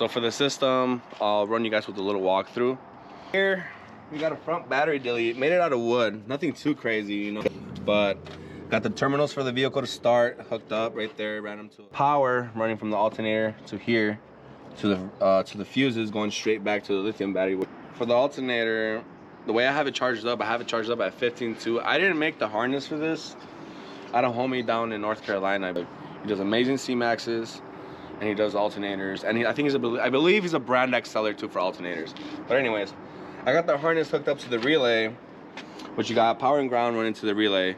for the system, I'll run you guys with a little walkthrough. Here, we got a front battery delete. Made it out of wood. Nothing too crazy, you know. But got the terminals for the vehicle to start hooked up right there. Ran them to power running from the alternator to here to the fuses going straight back to the lithium battery. For the alternator, the way I have it charged up, I have it charged up at 15.2. I didn't make the harness for this. I had a homie down in North Carolina. But he does amazing C-Maxes. And he does alternators, and I believe he's a brand X seller too for alternators. But anyways, I got the harness hooked up to the relay, which you got power and ground running to the relay,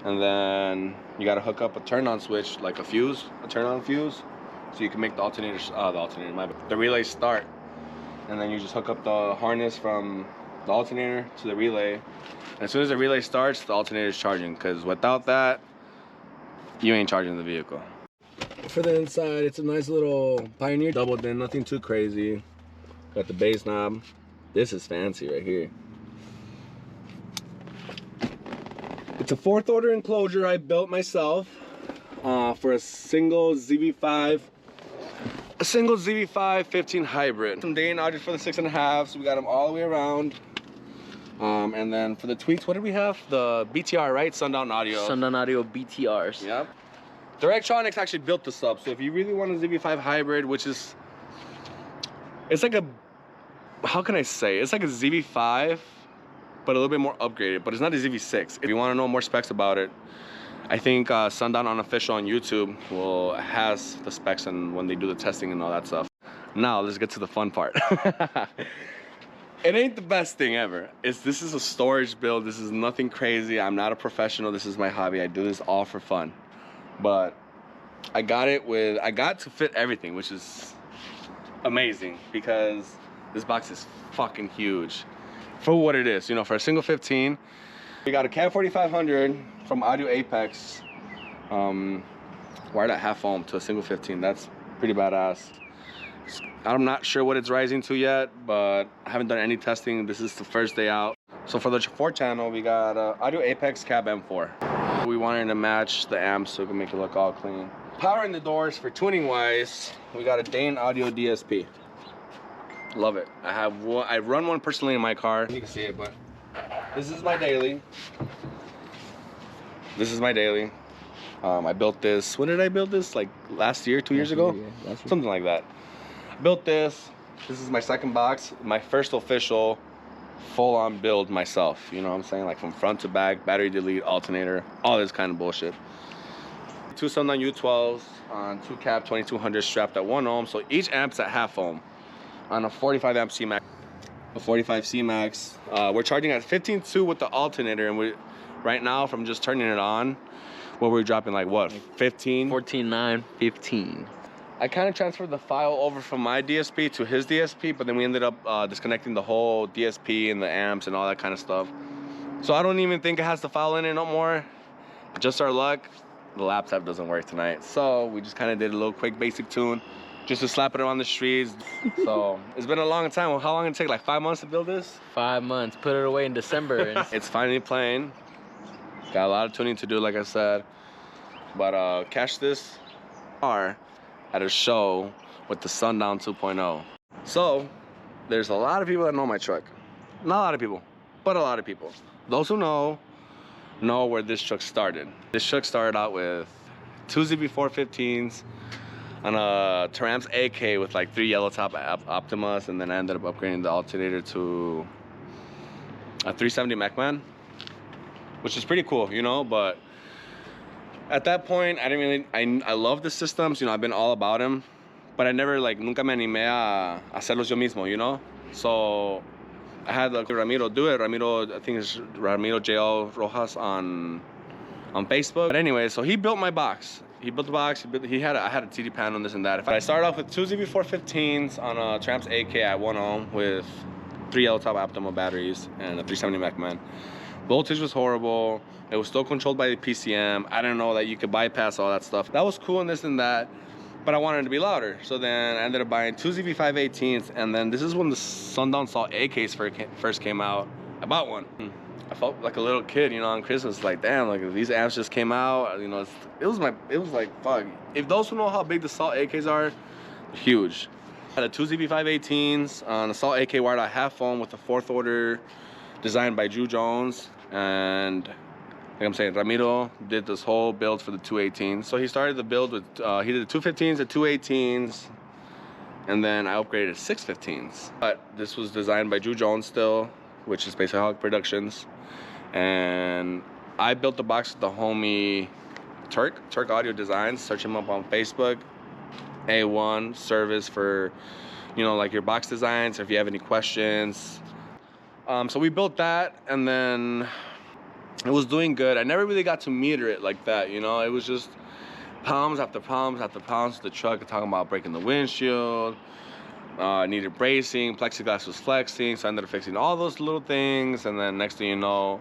and then you got to hook up a turn-on switch, like a fuse, a turn-on fuse, so you can make the the relay start, and then you just hook up the harness from the alternator to the relay. And as soon as the relay starts, the alternator is charging, because without that, you ain't charging the vehicle. For the inside, it's a nice little Pioneer double din, nothing too crazy. Got the bass knob. This is fancy right here. It's a 4th order enclosure I built myself for a single ZV5 15 hybrid. Some Dane Audis for the 6.5, so we got them all the way around. And then for the tweaks, what did we have? The BTR, right? Sundown Audio. Sundown Audio BTRs. Yep. Directronics actually built this up, so if you really want a ZV5 hybrid, which is, it's like a, how can I say? It's like a ZV5, but a little bit more upgraded, but it's not a ZV6. If you want to know more specs about it, I think Sundown Unofficial on YouTube has the specs and when they do the testing and all that stuff. Now, let's get to the fun part. It ain't the best thing ever. This is a storage build. This is nothing crazy. I'm not a professional. This is my hobby. I do this all for fun. But I got to fit everything, which is amazing because this box is fucking huge for what it is. You know, for a single 15, we got a CAT 4500 from Audio Apex, wired at half ohm to a single 15. That's pretty badass. I'm not sure what it's rising to yet, but I haven't done any testing. This is the first day out. So for the 4-channel, we got Audio Apex Cab M4. We wanted to match the amps so we can make it look all clean. Power in the doors for tuning wise, we got a Dane Audio DSP. Love it. I run one personally in my car. You can see it, but this is my daily. This is my daily. I built this. When did I build this? Like last year, 2 years ago? Yeah, something like that. I built this. This is my second box. My first official full-on build myself, you know what I'm saying? Like from front to back, battery delete, alternator, all this kind of bullshit. 2 Sundown U12s on 2 CAP 2200 strapped at 1 ohm, so each amp's at half ohm on a 45 amp C-Max. A 45 C-Max. We're charging at 15.2 with the alternator, and right now from just turning it on, we're dropping like what, 15? 14.9, 15. I kind of transferred the file over from my DSP to his DSP, but then we ended up disconnecting the whole DSP and the amps and all that kind of stuff. So I don't even think it has the file in it no more. Just our luck, the laptop doesn't work tonight. So we just kind of did a little quick basic tune just to slap it on the streets. So it's been a long time. Well, how long did it take? Like 5 months to build this? 5 months. Put it away in December. It's finally playing. Got a lot of tuning to do, like I said. But catch this car at a show with the Sundown 2.0. So there's a lot of people that know my truck. Not a lot of people, but a lot of people. Those who know where this truck started. This truck started out with 2 ZB415s on a Taram's AK with like 3 yellow top Optimus, and then I ended up upgrading the alternator to a 370 MacMan, which is pretty cool, you know. But at that point, I didn't really, I love the systems, you know, I've been all about them, but I never, like, nunca me animé a hacerlos yo mismo, you know? So I had like Ramiro do it. Ramiro, I think it's Ramiro JL Rojas on Facebook. But anyway, so he built my box. He built the box, I had a TD panel and this and that. I started off with 2 ZB415s on a Tramps AK at 1 ohm with 3 yellow top Optimal batteries and a 370 MacMan. Voltage was horrible. It was still controlled by the PCM. I didn't know that you could bypass all that stuff. That was cool and this and that, but I wanted it to be louder. So then I ended up buying 2 ZB518s, and then this is when the Sundown Salt AKs first came out. I bought one. I felt like a little kid, you know, on Christmas, like, damn, like these amps just came out, you know, it was like, fuck. If those who know how big the Salt AKs are, huge. Had a 2 ZB518s on a Assault AK wired out half foam with a 4th order designed by Drew Jones. And like I'm saying, Ramiro did this whole build for the 218s. So he started the build with, he did the 215s, the 218s, and then I upgraded to 615s. But this was designed by Drew Jones still, which is basically Hog Productions. And I built the box with the homie Turk Audio Designs. Search him up on Facebook. A1 service for, you know, like your box designs, or if you have any questions. So we built that, and then it was doing good. I never really got to meter it like that, you know. It was just problems after problems after problems with the truck. Talking about breaking the windshield, needed bracing, plexiglass was flexing, so I ended up fixing all those little things. And then next thing you know,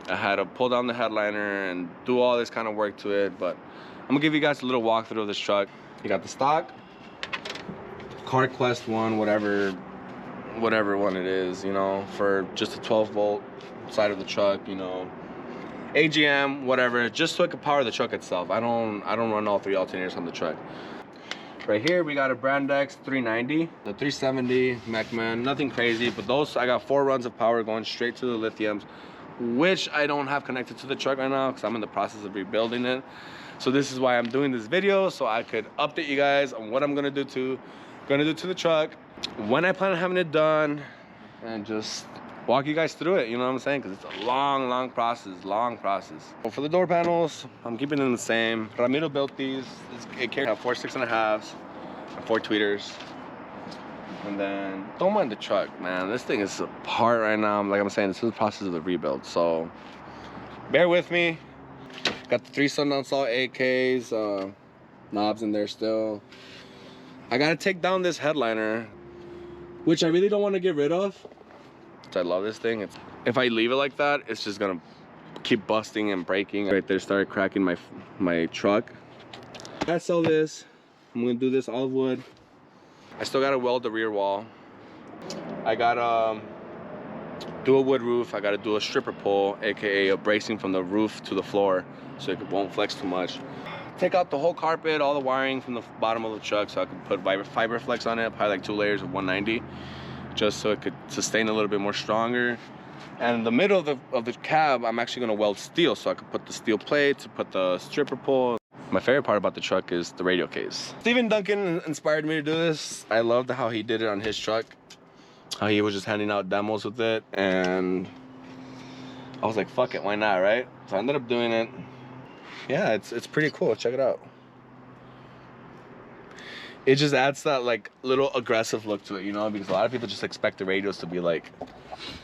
I had to pull down the headliner and do all this kind of work to it. But I'm gonna give you guys a little walkthrough of this truck. You got the stock Car Quest one, whatever one it is, you know, for just a 12-volt side of the truck, you know, AGM, whatever, just so it could power the truck itself. I don't run all 3 alternators on the truck. Right here we got a Brandex 390, the 370 Mechman, nothing crazy, but those, I got 4 runs of power going straight to the lithiums, which I don't have connected to the truck right now because I'm in the process of rebuilding it. So this is why I'm doing this video, so I could update you guys on what I'm gonna do to the truck, when I plan on having it done, and just walk you guys through it, you know what I'm saying? Because it's a long process. So for the door panels, I'm keeping them the same. Ramiro built these. It carried 4 6.5s and 4 tweeters. And then, don't mind the truck, man. This thing is apart right now. Like I'm saying, this is the process of the rebuild, so bear with me. Got the 3 Sundown Salt AKs, knobs in there still. I gotta take down this headliner, which I really don't want to get rid of. I love this thing. If I leave it like that, it's just gonna keep busting and breaking. Right there started cracking my truck. I sell this. I'm gonna do this all wood. I still gotta weld the rear wall. I gotta do a wood roof. I gotta do a stripper pull, aka a bracing from the roof to the floor, so it won't flex too much. Take out the whole carpet, all the wiring from the bottom of the truck, so I can put fiber flex on it, probably like 2 layers of 190, just so it could sustain a little bit more stronger. And in the middle of the cab, I'm actually gonna weld steel, so I could put the steel plates, put the stripper pull. My favorite part about the truck is the radio case. Steven Duncan inspired me to do this. I loved how he did it on his truck, how he was just handing out demos with it, and I was like, fuck it, why not, right? So I ended up doing it. Yeah, it's pretty cool. Check it out. It just adds that like little aggressive look to it, you know, because a lot of people just expect the radios to be like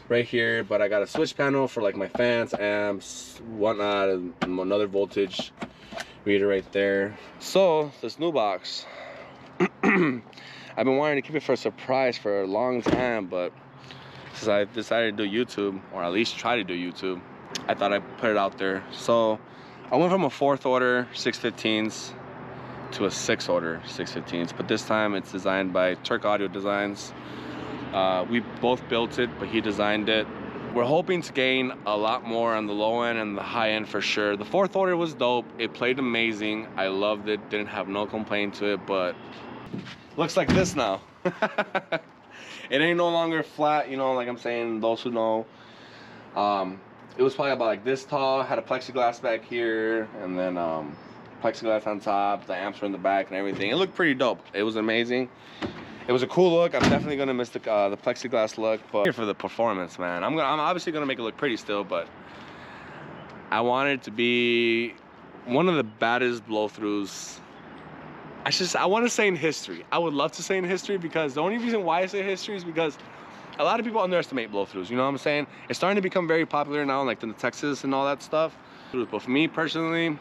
right here, but I got a switch panel for like my fans, amps, whatnot, and another voltage reader right there. So this new box, I've been wanting to keep it for a surprise for a long time, but since I decided to do YouTube, or at least try to do YouTube, I thought I'd put it out there. So I went from a 4th order 615s to a 6th order 615s, but this time it's designed by Turk Audio Designs. We both built it, but he designed it. We're hoping to gain a lot more on the low end and the high end for sure. The 4th order was dope. It played amazing. I loved it. Didn't have no complaint to it, but looks like this now. It ain't no longer flat, you know, like I'm saying, those who know. It was probably about like this tall, had a plexiglass back here, and then plexiglass on top, the amps were in the back and everything. It looked pretty dope. It was amazing. It was a cool look. I'm definitely gonna miss the plexiglass look, but here for the performance, man. I'm obviously gonna make it look pretty still, but I want it to be one of the baddest blow-throughs. I want to say in history. I would love to say in history, because the only reason why I say history is because a lot of people underestimate blow-throughs, you know what I'm saying? It's starting to become very popular now, like in the Texas and all that stuff. But for me personally,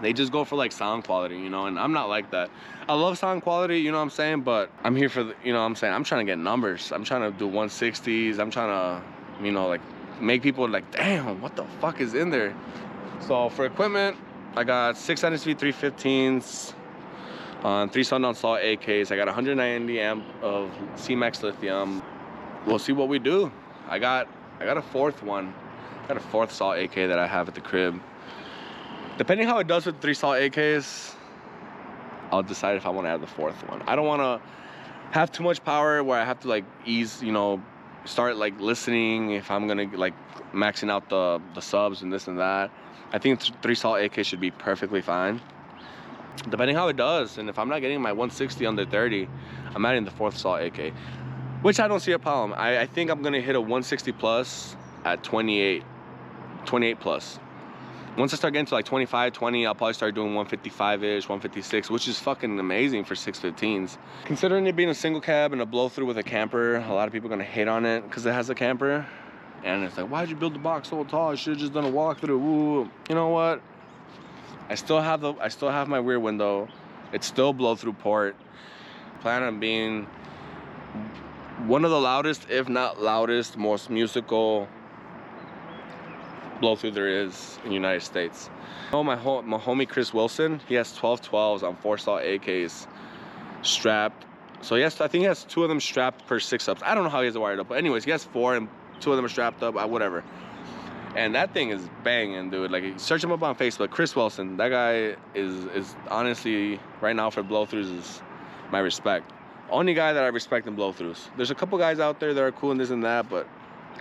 they just go for like sound quality, you know, and I'm not like that. I love sound quality, you know what I'm saying, but I'm here for the, you know what I'm saying, I'm trying to get numbers. I'm trying to do 160s. I'm trying to, you know, like make people like, damn, what the fuck is in there? So for equipment, I got 6 NSV 315s on 3 Sundown Salt AKs. I got 190 amp of C-Max lithium. We'll see what we do. I got a 4th one. I got a 4th Salt AK that I have at the crib. Depending how it does with 3 Salt AKs, I'll decide if I want to add the 4th one. I don't want to have too much power where I have to like ease, you know, start like listening if I'm gonna like maxing out the subs and this and that. I think 3 salt AK should be perfectly fine, depending how it does. And if I'm not getting my 160 under 30, I'm adding the 4th salt AK, which I don't see a problem. I think I'm gonna hit a 160 plus at 28 plus. Once I start getting to like 25, 20, I'll probably start doing 155-ish, 156, which is fucking amazing for 615s. Considering it being a single cab and a blow through with a camper, a lot of people are gonna hate on it because it has a camper. And it's like, why'd you build the box so tall? I should have just done a walkthrough. Ooh. You know what? I still have my rear window. It's still blow through port. Plan on being one of the loudest, if not loudest, most musical blow through there is in the United States. Oh, my homie Chris Wilson, he has 1212s on 4 salt AKs strapped. So yes, I think he has 2 of them strapped per 6-ups. I don't know how he has it wired up, but anyways, he has 4 and 2 of them are strapped up, whatever. And that thing is banging, dude. Like, search him up on Facebook, Chris Wilson. That guy is honestly, right now for blow throughs, is my respect. Only guy that I respect in blow throughs. There's a couple guys out there that are cool and this and that, but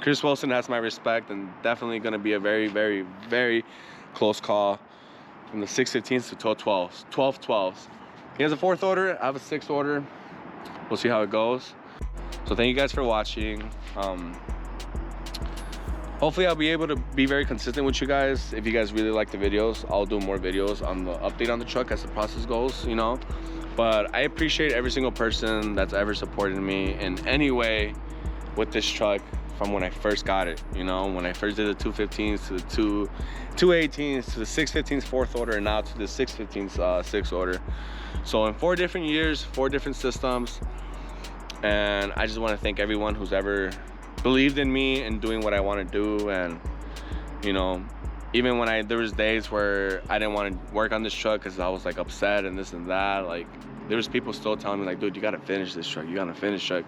Chris Wilson has my respect, and definitely going to be a very, very, very close call from the 615s to 1212s. 1212s. He has a 4th order. I have a 6th order. We'll see how it goes. So thank you guys for watching. Hopefully I'll be able to be very consistent with you guys. If you guys really like the videos, I'll do more videos on the update on the truck as the process goes, you know. But I appreciate every single person that's ever supported me in any way with this truck. From when I first got it, you know, when I first did the 215s to the 218s to the 615s 4th order, and now to the 615s 6th order. So in 4 different years, 4 different systems, and I just want to thank everyone who's ever believed in me and doing what I want to do. And you know, even when there was days where I didn't want to work on this truck because I was like upset and this and that, like there was people still telling me like, dude, you gotta finish this truck, you gotta finish truck.